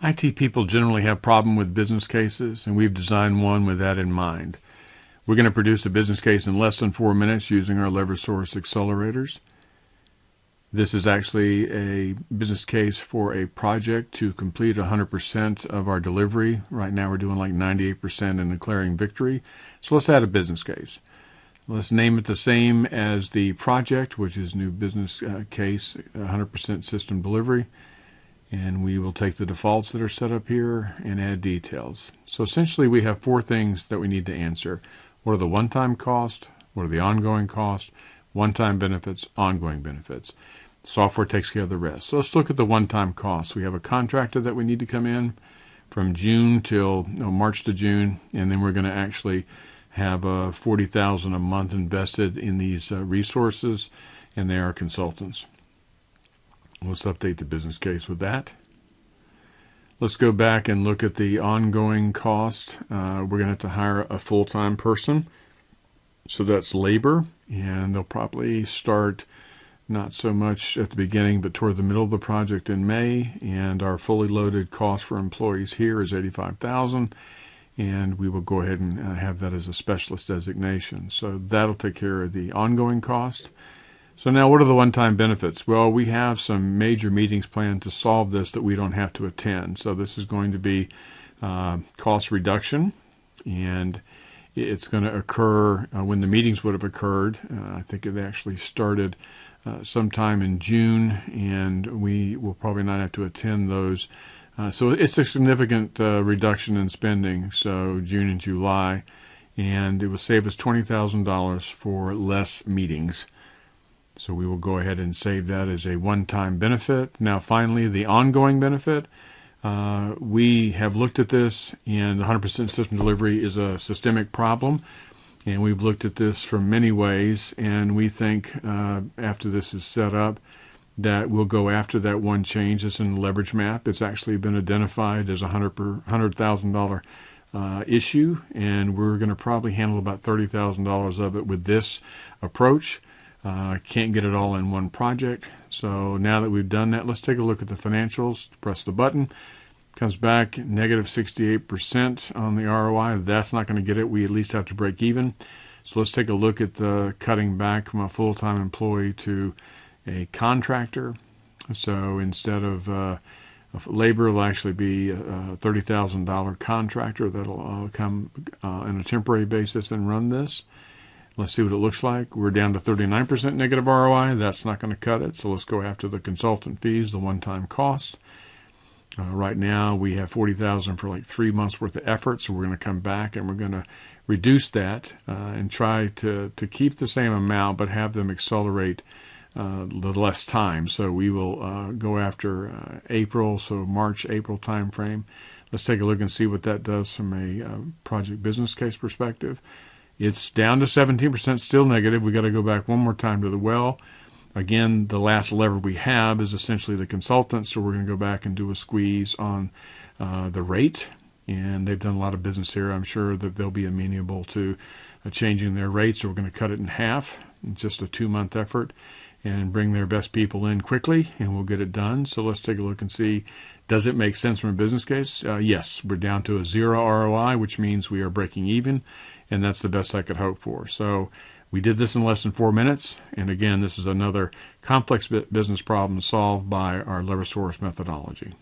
IT people generally have problem with business cases, and we've designed one with that in mind. We're going to produce a business case in less than 4 minutes using our LeverSource accelerators. This is actually a business case for a project to complete 100% of our delivery. Right now we're doing like 98% and declaring victory. So let's add a business case. Let's name it the same as the project, which is new business case, 100% system delivery. And we will take the defaults that are set up here and add details. So essentially we have 4 things that we need to answer. What are the one-time costs? What are the ongoing costs? One-time benefits, ongoing benefits. Software takes care of the rest. So let's look at the one-time costs. We have a contractor that we need to come in from June till March to June, and then we're going to actually have $40,000 a month invested in these resources, and they are consultants. Let's update the business case with that. Let's go back and look at the ongoing cost. We're going to have to hire a full-time person. So that's labor, and they'll probably start not so much at the beginning, but toward the middle of the project in May. And our fully loaded cost for employees here is $85,000, and we will go ahead and have that as a specialist designation. So that'll take care of the ongoing cost. So now what are the one-time benefits? Well, we have some major meetings planned to solve this that we don't have to attend. So this is going to be cost reduction, and it's going to occur when the meetings would have occurred. I think it actually started sometime in June, and we will probably not have to attend those. So it's a significant reduction in spending, so June and July, and it will save us $20,000 for less meetings. So we will go ahead and save that as a one-time benefit. Now, finally, the ongoing benefit. We have looked at this, and 100% system delivery is a systemic problem. And we've looked at this from many ways, and we think after this is set up that we'll go after that one change that's in the leverage map. It's actually been identified as a $100,000 issue, and we're going to probably handle about $30,000 of it with this approach. Can't get it all in one project. So now that we've done that, let's take a look at the financials. Press the button. Comes back negative 68% on the ROI. That's not going to get it. We at least have to break even. So let's take a look at the cutting back from a full-time employee to a contractor. So instead of labor, it'll actually be a $30,000 contractor that'll come on a temporary basis and run this. Let's see what it looks like. We're down to 39% negative ROI. That's not going to cut it. So let's go after the consultant fees, the one-time cost. Right now we have $40,000 for like 3 months worth of effort. So we're going to come back and we're going to reduce that and try to keep the same amount, but have them accelerate the less time. So we will go after April, so March, April time frame. Let's take a look and see what that does from a project business case perspective. It's down to 17%, still negative. We got to go back one more time to the well. Again, the last lever we have is essentially the consultant, so we're going to go back and do a squeeze on the rate. And they've done a lot of business here. I'm sure that they'll be amenable to changing their rates, so we're going to cut it in half. It's just a 2-month effort, and bring their best people in quickly, and we'll get it done. So let's take a look and see, does it make sense from a business case? Yes, we're down to a 0 ROI, which means we are breaking even, and that's the best I could hope for. So we did this in less than 4 minutes, and again, this is another complex business problem solved by our LeverSource methodology.